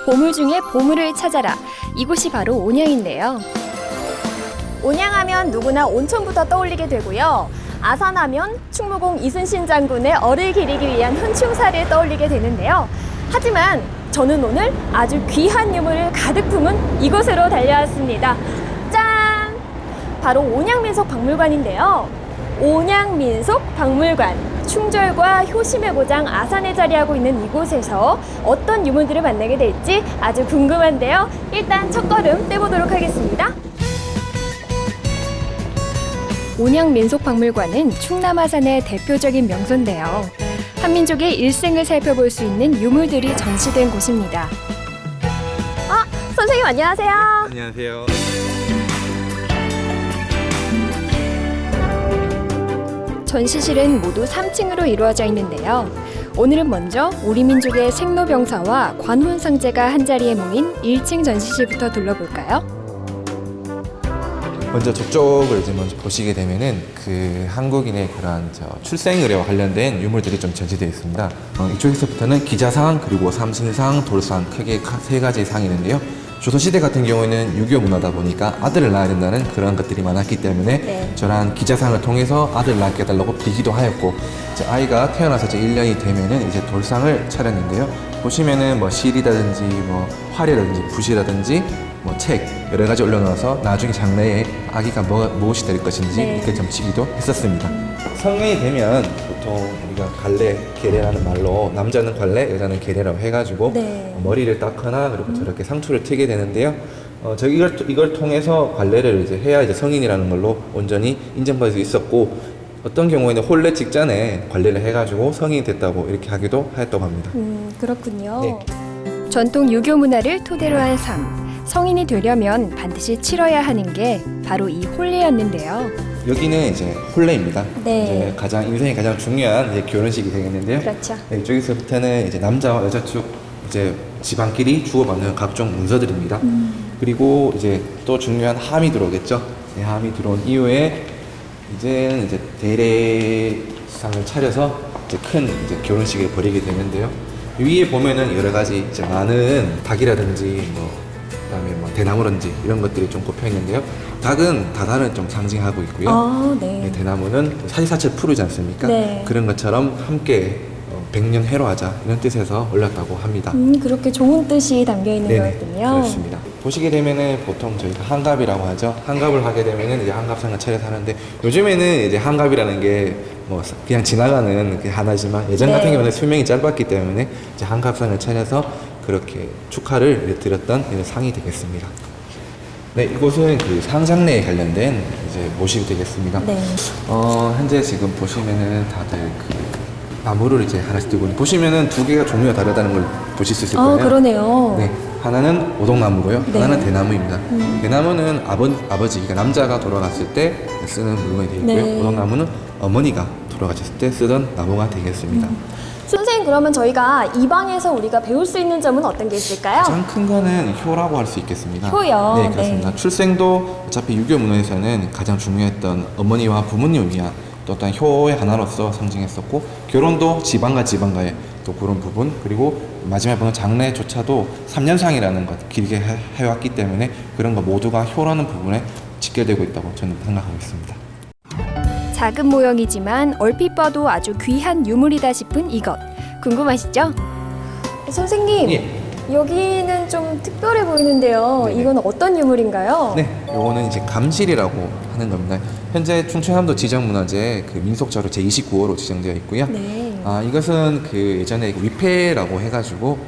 보물 중에 보물을 찾아라. 이곳이 바로 온양인데요. 온양하면 누구나 온천부터 떠올리게 되고요. 아산하면 충무공 이순신 장군의 어를 기리기 위한 훈충사를 떠올리게 되는데요. 하지만 저는 오늘 아주 귀한 유물을 가득 품은 이곳으로 달려왔습니다. 짠! 바로 온양민속박물관인데요. 온양민속박물관. 충절과 효심의 고장 아산에 자리하고 있는 이곳에서 어떤 유물들을 만나게 될지 아주 궁금한데요. 일단 첫걸음 떼보도록 하겠습니다. 온양민속박물관은 충남 아산의 대표적인 명소인데요. 한민족의 일생을 살펴볼 수 있는 유물들이 전시된 곳입니다. 선생님 안녕하세요. 안녕하세요. 전시실은 모두 3층으로 이루어져 있는데요. 오늘은 먼저 우리 민족의 생로병사와 관훈상제가 한자리에 모인 1층 전시실부터 둘러볼까요? 먼저 저쪽을 이제 먼저 보시게 되면은 그 한국인의 그러한 출생 의례와 관련된 유물들이 좀 전시되어 있습니다. 이쪽에서부터는 기자상 그리고 삼신상, 돌상 크게 세 가지 상이 있는데요. 조선시대 같은 경우에는 유교 문화다 보니까 아들을 낳아야 된다는 그런 것들이 많았기 때문에 저런 기자상을 통해서 아들을 낳게 해달라고 비기도 하였고, 이제 아이가 태어나서 이제 1년이 되면은 이제 돌상을 차렸는데요. 보시면은 뭐 실이라든지 뭐 활이라든지 붓이라든지 뭐 책 여러 가지 올려놓아서 나중에 장래에 아기가 무엇이 될 것인지 이렇게 점치기도 했었습니다. 성년이 되면 보통 우리가 갈래, 계례라는 말로 남자는 갈래, 여자는 계례라고 해가지고 머리를 닦거나 그리고 저렇게 상투를 트게 되는데요. 이걸 통해서 관례를 이제 해야 이제 성인이라는 걸로 온전히 인정받을 수 있었고, 어떤 경우에는 혼례 직전에 관례를 해가지고 성인이 됐다고 이렇게 하기도 하였다고 합니다. 그렇군요. 네. 전통 유교 문화를 토대로 한 삶. 성인이 되려면 반드시 치러야 하는 게 바로 이 혼례였는데요. 여기는 이제 혼례입니다. 네. 이제 인생의 가장 중요한 이제 결혼식이 되겠는데요. 그렇죠. 네, 이쪽에서부터는 이제 남자와 여자 쪽 이제 집안끼리 주고받는 각종 문서들입니다. 그리고 이제 또 중요한 함이 들어오겠죠. 네, 함이 들어온 이후에 이제 대례상을 차려서 이제 큰 이제 결혼식을 벌이게 되는데요. 위에 보면은 여러 가지 이제 많은 닭이라든지 그다음에 뭐 대나무든지 이런 것들이 좀 꼽혀 있는데요. 닭은 다단을 좀 상징하고 있고요. 네, 대나무는 사시사철 푸르지 않습니까? 그런 것처럼 함께 백년 해로하자 이런 뜻에서 올렸다고 합니다. 그렇게 좋은 뜻이 담겨 있는 거였군요. 그렇습니다. 보시게 되면은 보통 저희가 한갑이라고 하죠. 한갑을 하게 되면은 이제 한갑상을 차려서 하는데, 요즘에는 이제 한갑이라는 게 뭐 그냥 지나가는 게 하나지만 예전 같은 경우는 수명이 짧았기 때문에 이제 한갑상을 차려서 그렇게 축하를 드렸던 이런 상이 되겠습니다. 네, 이곳은 그 상장례에 관련된 이제 모습이 되겠습니다. 현재 지금 보시면은 다들 그 나무를 이제 하나씩 들고 보시면은 두 개가 종류가 다르다는 걸 보실 수 있을 거예요. 그러네요. 네, 하나는 오동나무고요. 하나는 대나무입니다. 대나무는 아버지, 그러니까 남자가 돌아갔을 때 쓰는 물건이 되겠고요. 오동나무는 어머니가 돌아가셨을 때 쓰던 나무가 되겠습니다. 선생님, 그러면 저희가 이 방에서 우리가 배울 수 있는 점은 어떤 게 있을까요? 가장 큰 거는 효라고 할 수 있겠습니다. 효요? 네, 그렇습니다. 출생도 어차피 유교 문화에서는 가장 중요했던 어머니와 부모님을 위한 또 어떤 효의 하나로서 상징했었고, 결혼도 지방과 지방과의 또 그런 부분, 그리고 마지막에 보는 장례조차도 3년상이라는 것 길게 해왔기 때문에 그런 거 모두가 효라는 부분에 직결되고 있다고 저는 생각하고 있습니다. 작은 모형이지만 얼핏 봐도 아주 귀한 유물이다 싶은 이것. 궁금하시죠? 선생님, 여기는 좀 특별해 보이는데요. 이건 어떤 유물인가요? 네, 요거는 이제 감실이라고 하는 겁니다. 현재 충청남도 지정문화재 그 민속자료 제29호로 지정되어 있고요. 이것은 그 예전에 위패라고 해가지고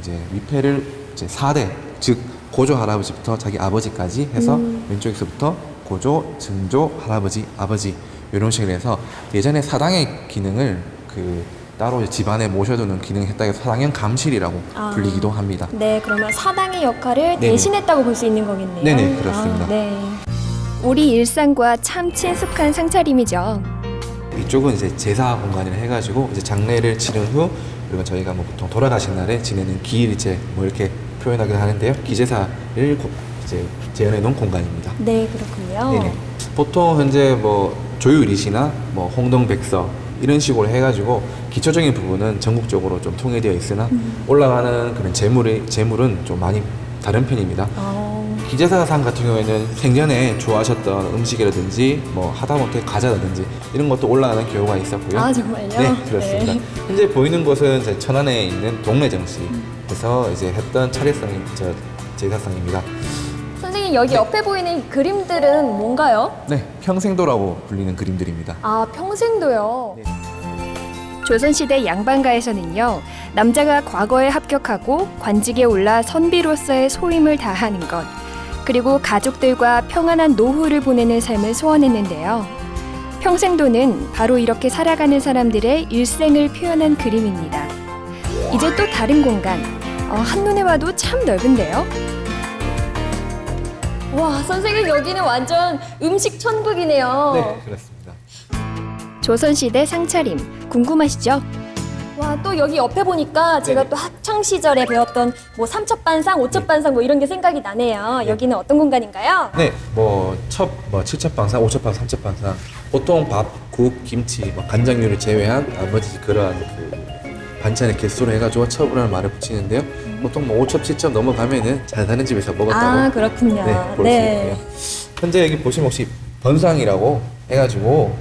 이제 위패를 이제 4대, 즉 고조 할아버지부터 자기 아버지까지 해서 왼쪽에서부터 고조, 증조, 할아버지, 아버지 이런 식으로 해서 예전에 사당의 기능을 그 따로 집안에 모셔두는 기능을 했다 해서 사당형 감실이라고 불리기도 합니다. 네, 그러면 사당의 역할을 대신했다고 볼 수 있는 거겠네요. 네네, 그렇습니다. 우리 일상과 참 친숙한 상차림이죠. 이쪽은 이제 제사 공간이라 해가지고 이제 장례를 치른 후, 그리고 저희가 뭐 보통 돌아가신 날에 지내는 기일제 뭐 이렇게 표현하기도 하는데요. 기제사를 이제 재현해 놓은 공간입니다. 네, 그렇군요. 네네. 보통 현재 뭐 조유리시나 뭐 홍동백서 이런 식으로 해가지고 기초적인 부분은 전국적으로 좀 통일되어 있으나 올라가는 그런 재물은 좀 많이 다른 편입니다. 기재사상 같은 경우에는 생전에 좋아하셨던 음식이라든지 뭐 하다못해 과자라든지 이런 것도 올라가는 경우가 있었고요. 아, 정말요? 네, 그렇습니다. 네. 현재 보이는 곳은 이제 천안에 있는 동래정시에서 이제 했던 차례상이 제사상입니다. 선생님, 여기 옆에 보이는 그림들은 뭔가요? 네, 평생도라고 불리는 그림들입니다. 아, 평생도요. 네. 조선시대 양반가에서는요, 남자가 과거에 합격하고 관직에 올라 선비로서의 소임을 다하는 것, 그리고 가족들과 평안한 노후를 보내는 삶을 소원했는데요. 평생도는 바로 이렇게 살아가는 사람들의 일생을 표현한 그림입니다. 이제 또 다른 공간, 한눈에 봐도 참 넓은데요. 와, 선생님, 여기는 완전 음식 천국이네요. 네, 그렇습니다. 조선시대 상차림 궁금하시죠? 와, 또 여기 옆에 보니까 제가 네. 또 학창 시절에 배웠던 뭐 삼첩반상, 오첩반상 뭐 이런 게 생각이 나네요. 네. 여기는 어떤 공간인가요? 네, 칠첩방상, 오첩방, 삼첩방상 보통 밥, 국, 김치, 간장 요리 제외한 나머지 그러한 그 반찬의 개수로 해가지고 첩이라는 말을 붙이는데요. 보통 뭐 5첩, 7첩 넘어가면은 잘 사는 집에서 먹었다고 아, 그렇군요. 볼 수 있고요. 현재 여기 보시면 혹시 번상이라고 해가지고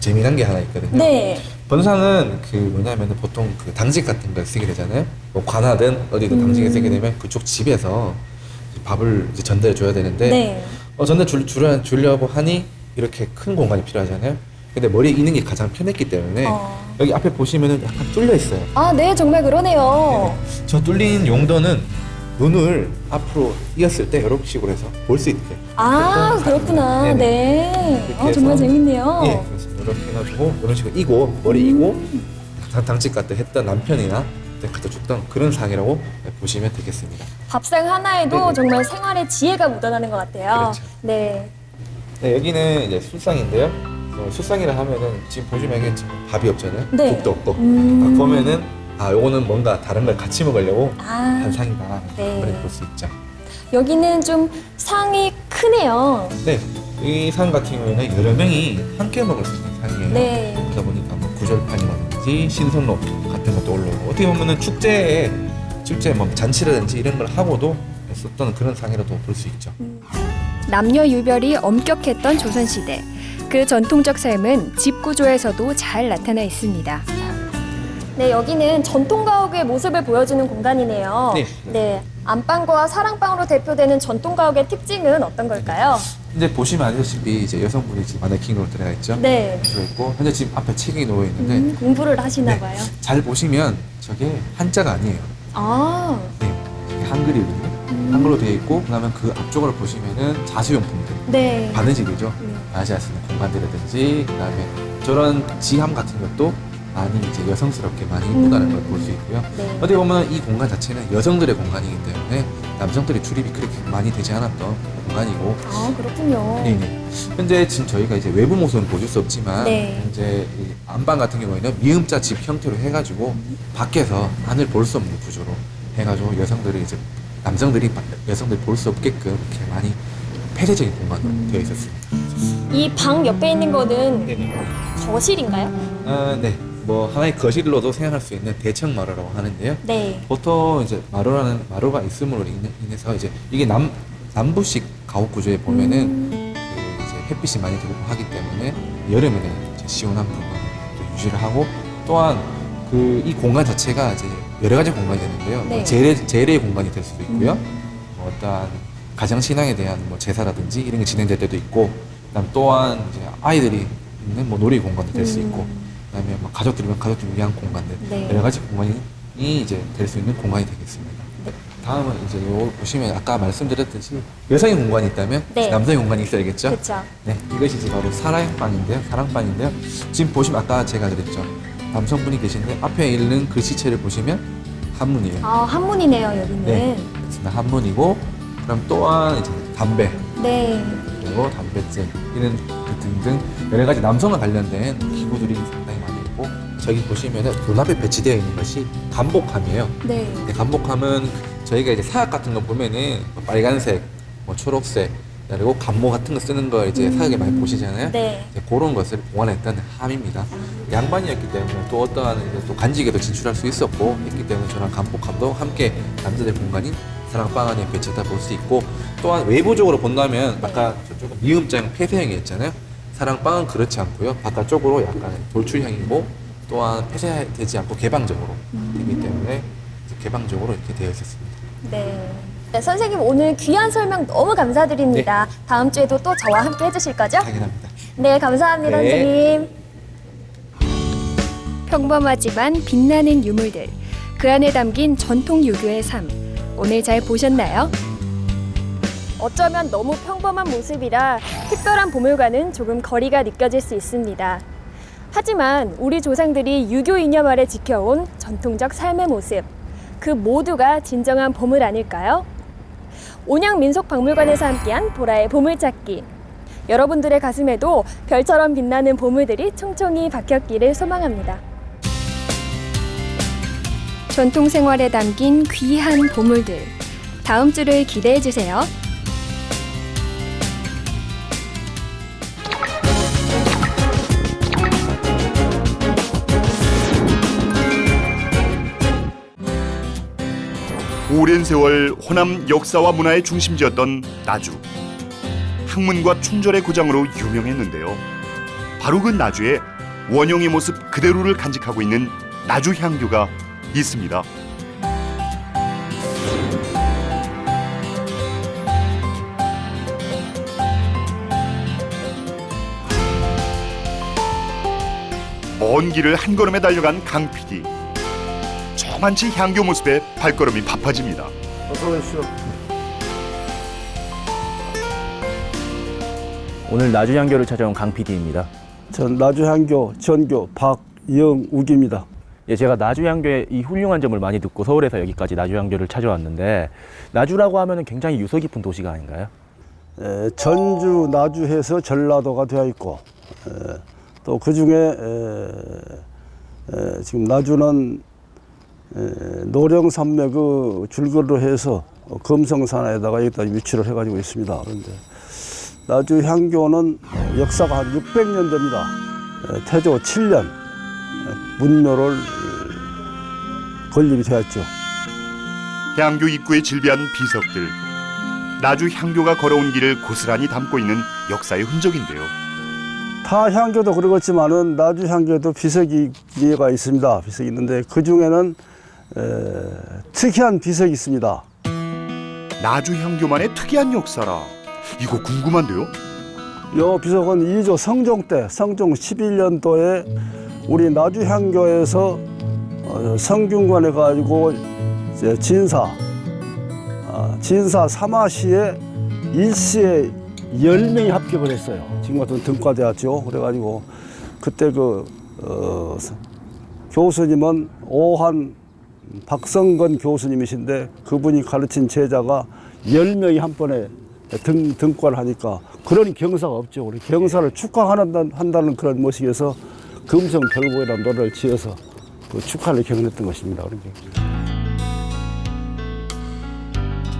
재미난 게 하나 있거든요. 네. 번상은 그 뭐냐면은 보통 그 당직 같은 걸 쓰게 되잖아요. 뭐 관하든 어디든 당직에 쓰게 되면 그쪽 집에서 밥을 이제 전달해 줘야 되는데 네. 주려고 하니 이렇게 큰 공간이 필요하잖아요. 근데 머리에 있는 게 가장 편했기 때문에 여기 앞에 보시면은 약간 뚫려 있어요. 아, 네, 정말 그러네요. 저 뚫린 용도는 눈을 앞으로 이었을 때 이런 식으로 해서 볼 수 있게. 아, 그렇구나. 네네. 네. 이렇게 정말 해서 재밌네요. 예, 그렇습니다. 이렇게 해가지고 이런 식으로 이고 머리 이고 당직 같은 했던 남편이나 갖다 줬던 그런 상이라고 보시면 되겠습니다. 밥상 하나에도 네네. 정말 생활의 지혜가 묻어나는 것 같아요. 그렇죠. 네. 네, 여기는 이제 술상인데요. 술상이라 하면은 지금 보시면 이게 지금 밥이 없잖아요. 네. 국도 없고. 딱 보면은 요거는 뭔가 다른 걸 같이 먹으려고 아, 한 상이다. 네. 그렇게 볼 수 있죠. 여기는 좀 상이 크네요. 네, 이 상 같은 경우에는 여러 명이 함께 먹을 수 있는 상이에요. 네. 그러다 보니까 뭐 구절판이라든지 신선로 같은 것도 올라오고 어떻게 보면은 축제 뭐 잔치라든지 이런 걸 하고도 썼던 그런 상이라도 볼 수 있죠. 남녀 유별이 엄격했던 조선시대. 그 전통적 삶은 집 구조에서도 잘 나타나 있습니다. 네, 여기는 전통 가옥의 모습을 보여주는 공간이네요. 네. 네, 안방과 사랑방으로 대표되는 전통 가옥의 특징은 어떤 걸까요? 이제 보시면 아시다시피 이제 여성분이 지금 마네킹으로 들어가 있죠. 네, 들어 있고 현재 지금 앞에 책이 놓여 있는데 공부를 하시나 네. 봐요. 잘 보시면 저게 한자가 아니에요. 아, 네, 이게 한글이거든요. 한글로 되어 있고 그다음에 그 앞쪽으로 보시면은 자수용품들, 네. 바느질이죠. 네. 아시아 쓰는 공간들이라든지 그다음에 저런 지함 같은 것도 많이 이제 여성스럽게 많이 이쁘다는 걸 볼 수 있고요. 네. 어떻게 보면 이 공간 자체는 여성들의 공간이기 때문에 남성들이 출입이 그렇게 많이 되지 않았던 공간이고. 아, 그렇군요. 네네. 현재 지금 저희가 이제 외부 모습은 보실 수 없지만 네. 현재 이 안방 같은 경우에는 미음자 집 형태로 해가지고 밖에서 안을 볼 수 없는 구조로 해가지고 남성들이 여성들이 볼 수 없게끔 이렇게 많이 폐쇄적인 공간으로 되어 있었습니다. 이 방 옆에 있는 거는 네네. 거실인가요? 네. 뭐 하나의 거실로도 생각할 수 있는 대청 마루라고 하는데요. 네. 보통 이제 마루가 있음으로 인해서 이제 이게 남부식 가옥 구조에 보면은 그 이제 햇빛이 많이 들고 하기 때문에 여름에는 이제 시원한 부분을 또 유지를 하고 또한 그 이 공간 자체가 이제 여러 가지 공간이 되는데요. 네. 뭐 제례의 공간이 될 수도 있고요. 뭐 어떠한 가정 신앙에 대한 뭐 제사라든지 이런 게 진행될 때도 있고, 그다음 또한 이제 아이들이 있는 뭐 놀이 공간도 될 수 있고, 그다음에 뭐 가족들이면 가족들 위한 공간들 네. 여러 가지 공간이 이제 될 수 있는 공간이 되겠습니다. 네. 다음은 이제 요 보시면 아까 말씀드렸듯이 여성의 공간이 있다면 네. 남성의 공간이 있어야겠죠. 그렇죠. 네, 이것이 이제 바로 사랑방인데요. 지금 보시면 아까 제가 그랬죠. 남성분이 계신데 앞에 있는 글씨체를 보시면 한문이에요. 아, 한문이네요, 여기는. 네, 그렇습니다. 한문이고, 그럼 또한 이제 담배, 네. 그리고 담배째 이런 등등 여러 가지 남성과 관련된 기구들이 상당히 많이 있고, 저기 보시면은 돈 앞에 배치되어 있는 것이 간복함이에요. 네. 근데 간복함은 저희가 이제 사약 같은 거 보면은 뭐 빨간색, 뭐 초록색, 그리고 감모 같은 거 쓰는 걸 이제 사극에 많이 보시잖아요. 네. 이제 그런 것을 봉헌했던 함입니다. 양반이었기 때문에 또 어떠한 이제 또 간직에도 진출할 수 있었고 했기 때문에 저랑 간복함도 함께 남자들 공간인 사랑방 안에 배치했다 볼 수 있고, 또한 외부적으로 본다면 아까 저쪽은 미음장 폐쇄형이었잖아요. 사랑방은 그렇지 않고요. 바깥쪽으로 약간 돌출형이고 또한 폐쇄되지 않고 개방적으로 되기 때문에 개방적으로 이렇게 되어 있었습니다. 네. 네, 선생님 오늘 귀한 설명 너무 감사드립니다. 다음 주에도 또 저와 함께 해주실 거죠? 당연합니다. 네, 감사합니다, 네. 선생님. 평범하지만 빛나는 유물들, 그 안에 담긴 전통 유교의 삶, 오늘 잘 보셨나요? 어쩌면 너무 평범한 모습이라 특별한 보물과는 조금 거리가 느껴질 수 있습니다. 하지만 우리 조상들이 유교 이념 아래 지켜온 전통적 삶의 모습, 그 모두가 진정한 보물 아닐까요? 온양민속박물관에서 함께한 보라의 보물찾기. 여러분들의 가슴에도 별처럼 빛나는 보물들이 총총히 박혔기를 소망합니다. 전통 생활에 담긴 귀한 보물들. 다음 주를 기대해 주세요. 오랜 세월 호남 역사와 문화의 중심지였던 나주. 학문과 충절의 고장으로 유명했는데요. 바로 그 나주에 원형의 모습 그대로를 간직하고 있는 나주 향교가 있습니다. 먼 길을 한 걸음에 달려간 강 PD. 저만치 향교 모습에 발걸음이 바빠집니다. 어서 오십시오. 오늘 나주향교를 찾아온 강 PD입니다. 전 나주향교 전교 박영욱입니다. 예, 제가 나주향교의 이 훌륭한 점을 많이 듣고 서울에서 여기까지 나주향교를 찾아왔는데, 나주라고 하면 굉장히 유서 깊은 도시가 아닌가요? 전주, 나주해서 전라도가 되어 있고, 또 그 중에 지금 나주는 노령산맥의 줄거리로 해서 금성산에다가 여기다 위치를 해가지고 있습니다. 그런데 나주 향교는 역사가 한 600년 전이다. 태조 7년 문묘를 건립이 되었죠. 향교 입구에 질비한 비석들. 나주 향교가 걸어온 길을 고스란히 담고 있는 역사의 흔적인데요. 타 향교도 그렇지만은 나주 향교도 비석이가 있습니다. 비석이 있는데 그 중에는 특이한 비석이 있습니다. 나주 향교만의 특이한 역사라. 이거 궁금한데요? 이 비석은 2조 성종 때, 성종 11년도에 우리 나주 향교에서 성균관에 가지고 진사 사마시에 일시에 10명이 합격을 했어요. 지금 같은 등과대였죠. 그래가지고 그때 교수님은 오한 박성건 교수님이신데 그분이 가르친 제자가 10명이 한 번에 등과를 하니까 그런 경사가 없죠. 우리 경사를 축하한다는 그런 모식에서 금성 별보이라는 노래를 지어서 그 축하를 경했던 것입니다.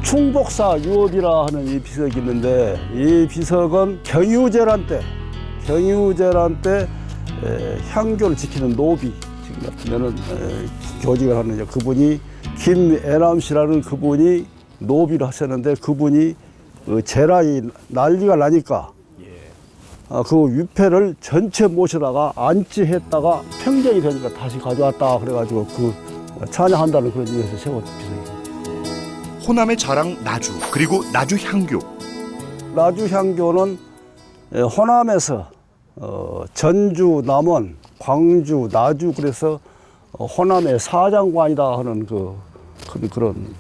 충복사 유업이라 하는 이 비석이 있는데 이 비석은 경유제란 때 향교를 지키는 노비, 지금 같으면은 교직을 하는 그분이 김애남 씨라는 그분이 노비를 하셨는데 그분이 재랑이 난리가 나니까 그 위패를 전체 모셔다가 안치했다가 평정이 되니까 다시 가져왔다 그래가지고 그 찬양한다는 그런 의미에서 세웠던 비석입니다. 호남의 자랑 나주, 그리고 나주 향교. 나주 향교는 호남에서 전주, 남원, 광주, 나주 그래서 호남의 사장관이다 하는 그런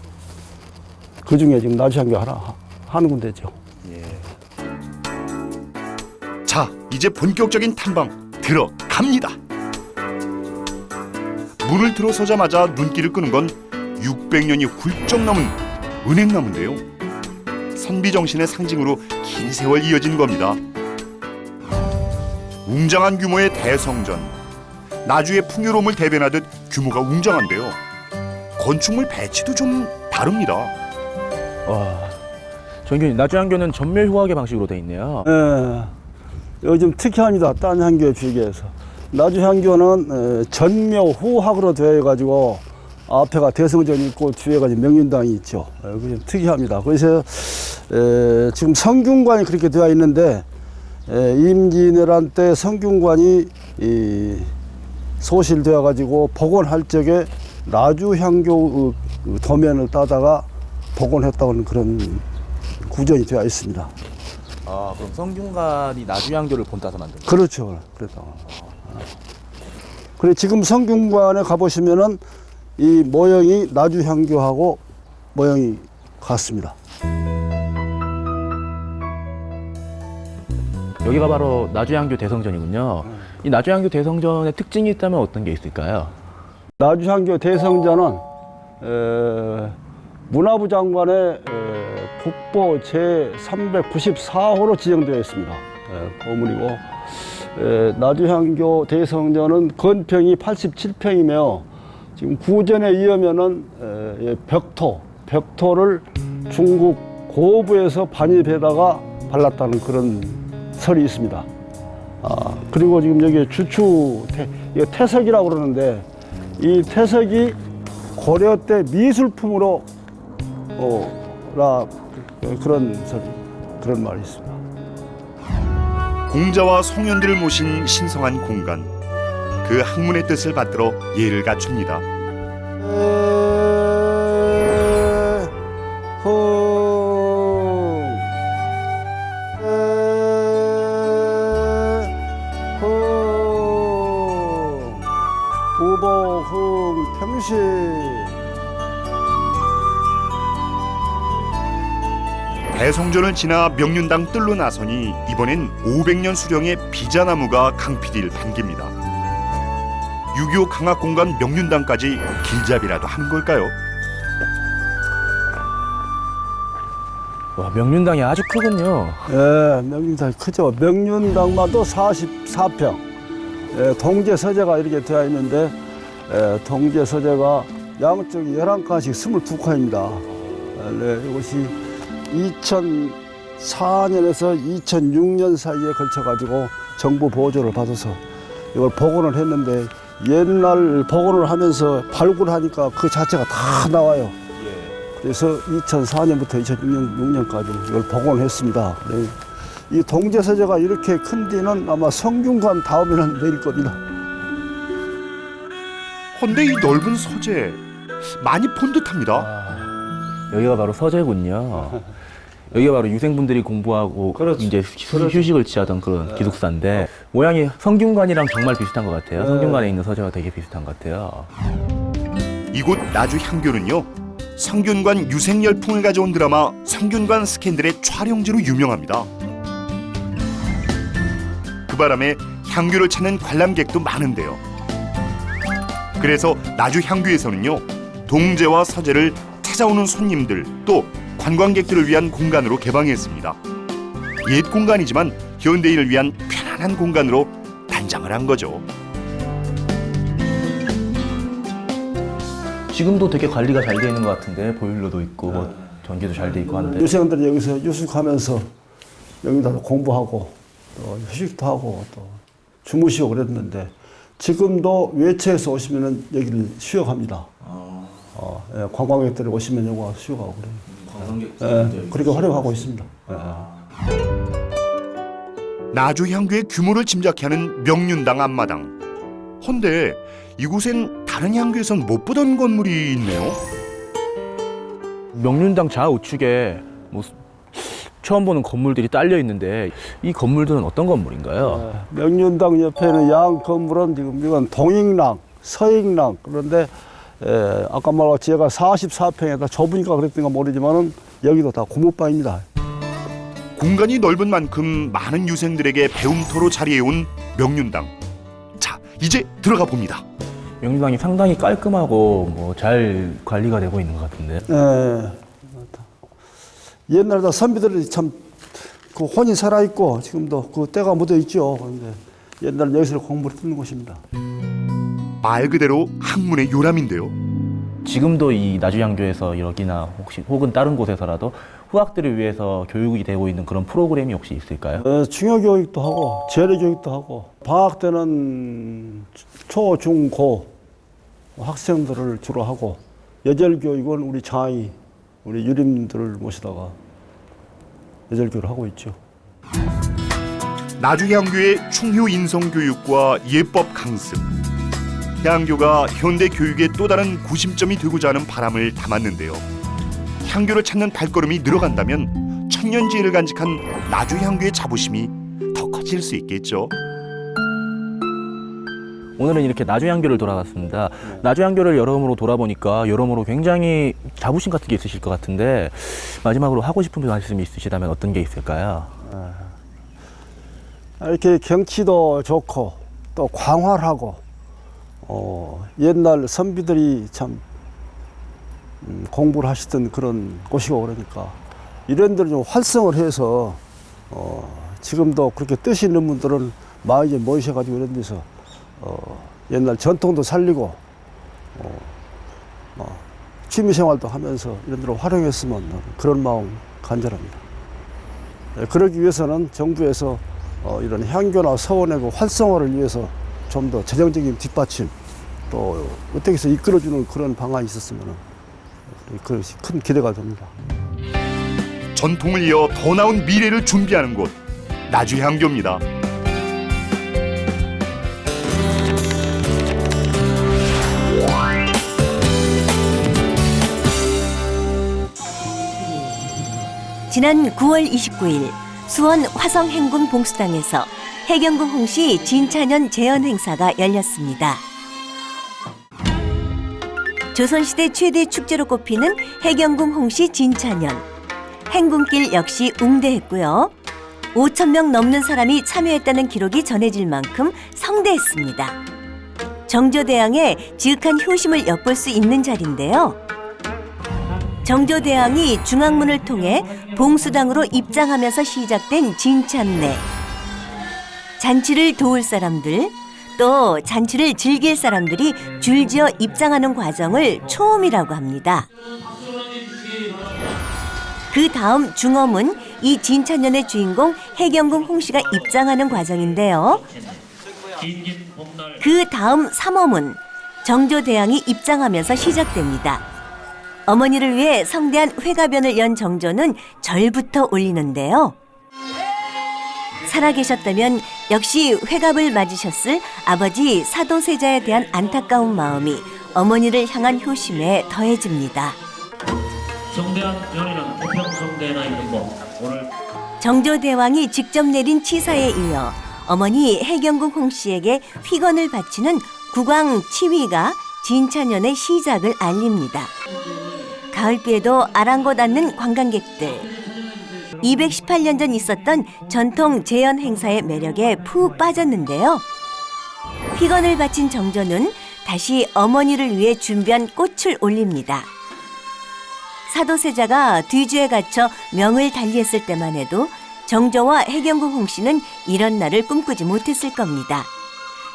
그 중에 지금 나주 향교 하나 하는 군데죠. 자, 이제 본격적인 탐방 들어갑니다. 문을 들어서자마자 눈길을 끄는 건 600년이 훌쩍 넘은 은행나무인데요. 선비정신의 상징으로 긴 세월 이어진 겁니다. 웅장한 규모의 대성전. 나주의 풍요로움을 대변하듯 규모가 웅장한데요. 건축물 배치도 좀 다릅니다. 와, 정교님, 나주향교는 전멸 후화계 방식으로 돼 있네요. 예, 요즘 특이합니다. 딴 향교에 비교해서. 나주향교는 전묘 후학으로 되어 가지고 앞에가 대성전이 있고 뒤에가 명륜당이 있죠. 그게 좀 특이합니다. 그래서 지금 성균관이 그렇게 되어 있는데 임진왜란 때 성균관이 소실되어 가지고 복원할 적에 나주향교 도면을 따다가 복원했다는 그런 구전이 되어 있습니다. 아, 그럼 성균관이 나주향교를 본따서 만든 거예요? 그렇죠. 그랬다. 그래 지금 성균관에 가보시면은 이 모형이 나주향교하고 모형이 같습니다. 여기가 바로 나주향교 대성전이군요. 이 나주향교 대성전의 특징이 있다면 어떤 게 있을까요? 나주향교 대성전은 문화부 장관의 국보 제394호로 지정되어 있습니다. 보물이고 나주향교 대성전은 건평이 87평이며 지금 구전에 의하면은 벽토를 중국 고부에서 반입에다가 발랐다는 그런 설이 있습니다. 그리고 지금 여기 태석이라고 그러는데 이 태석이 고려 때 미술품으로 그런 말이 있습니다. 공자와 성현들을 모신 신성한 공간, 그 학문의 뜻을 받들어 예를 갖춥니다. 부보흥 평시 대성전을 지나 명륜당 뜰로 나서니 이번엔 500년 수령의 비자나무가 강피디를 반깁니다. 6.25 강학공간 명륜당까지 길잡이라도 하는 걸까요? 와, 명륜당이 아주 크군요. 예, 명륜당이 크죠. 명륜당마도 44평. 동제 서재가 이렇게 되어 있는데 동제 서재가 양쪽이 11칸씩 22칸입니다. 이것이 2004년에서 2006년 사이에 걸쳐가지고 정부 보조를 받아서 이걸 복원을 했는데 옛날 복원을 하면서 발굴하니까 그 자체가 다 나와요. 그래서 2004년부터 2006년까지 이걸 복원을 했습니다. 이 동제 서재가 이렇게 큰 데는 아마 성균관 다음에는 내릴 겁니다. 헌데 이 넓은 서재 많이 본 듯합니다. 여기가 바로 서재군요. 여기가 바로 유생분들이 공부하고 이제 휴식을 취하던 그런 기숙사인데 모양이 성균관이랑 정말 비슷한 것 같아요. 성균관에 있는 서재와 되게 비슷한 것 같아요. 이곳 나주향교는요, 성균관 유생 열풍을 가져온 드라마 성균관 스캔들의 촬영지로 유명합니다. 그 바람에 향교를 찾는 관람객도 많은데요. 그래서 나주향교에서는요, 동제와 서재를 찾아오는 손님들 또 관광객들을 위한 공간으로 개방했습니다. 옛 공간이지만 현대인을 위한 편안한 공간으로 단장을 한 거죠. 지금도 되게 관리가 잘 돼 있는 것 같은데 보일러도 있고 뭐 전기도 잘 돼 있고 한데 유생들이 여기서 유숙하면서 여기다 공부하고 또 휴식도 하고 또 주무시고 그랬는데 지금도 외처에서 오시면은 여기를 수역합니다. 관광객들이 오시면 여기 와서 수역하고 그래요. 그렇게 활용하고 있습니다. 나주향교의 규모를 짐작케 하는 명륜당 앞마당. 헌데 이곳엔 다른 향교에선 못 보던 건물이 있네요. 명륜당 좌우측에 뭐 처음 보는 건물들이 딸려 있는데 이 건물들은 어떤 건물인가요? 명륜당 옆에는 양 건물은 지금 이건 동익랑, 서익랑 그런데 아까 말했지 얘가 44평에다 좁으니까 그랬던가 모르지만은 여기도 다 고무방입니다. 공간이 넓은 만큼 많은 유생들에게 배움터로 자리해온 명륜당. 자, 이제 들어가 봅니다. 명륜당이 상당히 깔끔하고 뭐 잘 관리가 되고 있는 것 같은데. 옛날에 다 선비들이 참 그 혼이 살아 있고 지금도 그 때가 묻어 있죠. 그런데 옛날 여기서 공부를 듣는 곳입니다. 말 그대로 학문의 요람인데요. 지금도 이 나주향교에서 여기나 혹시 혹은 다른 곳에서라도 후학들을 위해서 교육이 되고 있는 그런 프로그램이 혹시 있을까요? 중요 교육도 하고 재래 교육도 하고 방학 때는 초, 중, 고 학생들을 주로 하고 예절 교육은 우리 장이 우리 유림들을 모시다가 예절 교육을 하고 있죠. 나주향교의 충효 인성교육과 예법 강습. 향교가 현대 교육의 또 다른 구심점이 되고자 하는 바람을 담았는데요. 향교를 찾는 발걸음이 늘어간다면 천년지혜를 간직한 나주향교의 자부심이 더 커질 수 있겠죠. 오늘은 이렇게 나주향교를 돌아봤습니다. 나주향교를 여러모로 돌아보니까 여러모로 굉장히 자부심 같은 게 있으실 것 같은데 마지막으로 하고 싶은 말씀이 있으시다면 어떤 게 있을까요? 이렇게 경치도 좋고 또 광활하고 옛날 선비들이 참 공부를 하시던 그런 곳이고 그러니까 이런 데를 좀 활성을 해서 지금도 그렇게 뜻이 있는 분들은 많이 이제 모이셔가지고 이런 데서 옛날 전통도 살리고 취미생활도 하면서 이런 데로 활용했으면 그런 마음 간절합니다. 그러기 위해서는 정부에서 이런 향교나 서원의 그 활성화를 위해서 좀 더 재정적인 뒷받침 또 어떻게 해서 이끌어주는 그런 방안이 있었으면 그것이 큰 기대가 됩니다. 전통을 이어 더 나은 미래를 준비하는 곳 나주향교입니다. 지난 9월 29일 수원 화성행군 봉수당에서 해경궁 홍씨 진찬연 재현 행사가 열렸습니다. 조선시대 최대 축제로 꼽히는 해경궁 홍씨 진찬연. 행군길 역시 웅대했고요. 5,000명 넘는 사람이 참여했다는 기록이 전해질 만큼 성대했습니다. 정조대왕의 지극한 효심을 엿볼 수 있는 자리인데요. 정조대왕이 중앙문을 통해 봉수당으로 입장하면서 시작된 진찬례. 잔치를 도울 사람들, 또 잔치를 즐길 사람들이 줄지어 입장하는 과정을 초음이라고 합니다. 그 다음 중엄은 이 진찬연의 주인공 해경궁 홍씨가 입장하는 과정인데요. 그 다음 삼엄은 정조대왕이 입장하면서 시작됩니다. 어머니를 위해 성대한 회가변을 연 정조는 절부터 올리는데요. 살아계셨다면 역시 회갑을 맞으셨을 아버지 사도세자에 대한 안타까운 마음이 어머니를 향한 효심에 더해집니다. 성대한 연인은 태평성대나 있는 법. 오늘 정조대왕이 직접 내린 치사에 이어 어머니 해경궁 홍씨에게 휘건을 바치는 국왕 치위가 진찬연의 시작을 알립니다. 가을비에도 아랑곳 앉는 관광객들. 218년 전 있었던 전통 재현 행사의 매력에 푹 빠졌는데요. 휘건을 바친 정조는 다시 어머니를 위해 준비한 꽃을 올립니다. 사도세자가 뒤주에 갇혀 명을 달리했을 때만 해도 정조와 해경궁 홍씨는 이런 날을 꿈꾸지 못했을 겁니다.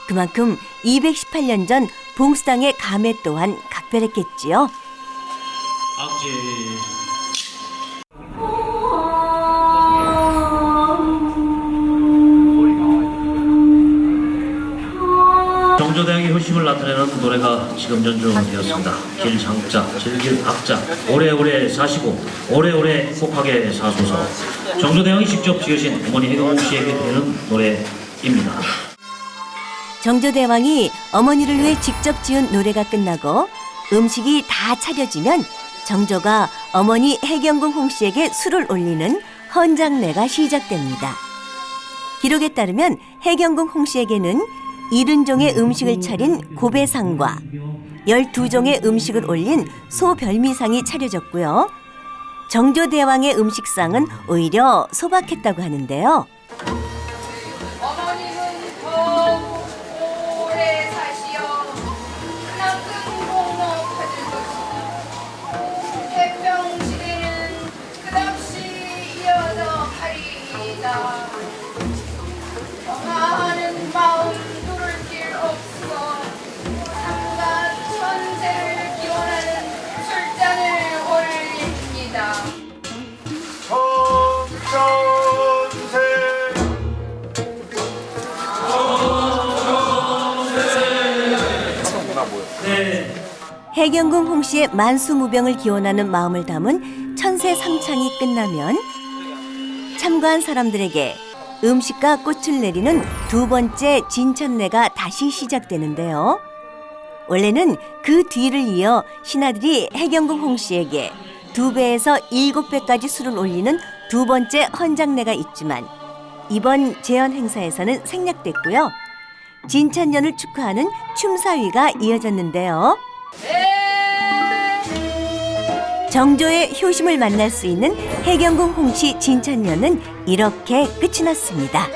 그만큼 218년 전 봉수당의 감회 또한 각별했겠지요. 악지. 정조대왕의 효심을 나타내는 노래가 지금 연주되었습니다. 길장자, 즐길 악자, 오래오래 사시고 오래오래 행복하게 사소서. 정조대왕이 직접 지으신 어머니 해경궁 씨에게 드리는 노래입니다. 정조대왕이 어머니를 위해 직접 지은 노래가 끝나고 음식이 다 차려지면 정조가 어머니 해경궁 홍씨에게 술을 올리는 헌장례가 시작됩니다. 기록에 따르면 해경궁 홍씨에게는 70종의 음식을 차린 고배상과 12종의 음식을 올린 소별미상이 차려졌고요. 정조대왕의 음식상은 오히려 소박했다고 하는데요. 어머니는 더욱 오래 사시어 그만큼 공복하실 것이니 태평시대는 끝없이 이어져 가리이다. 정하는 마음 두를 길 없어 삼가 천세를 기원하는 해경궁 홍씨의 만수무병을 기원하는 마음을 담은 천세상창이 끝나면 참가한 사람들에게 음식과 꽃을 내리는 두 번째 진천례가 다시 시작되는데요. 원래는 그 뒤를 이어 신하들이 해경궁 홍씨에게 2배에서 7배까지 술을 올리는 두 번째 헌장례가 있지만 이번 제헌 행사에서는 생략됐고요. 진천년을 축하하는 춤사위가 이어졌는데요. 정조의 효심을 만날 수 있는 해경궁 홍씨 진천년은 이렇게 끝이 났습니다.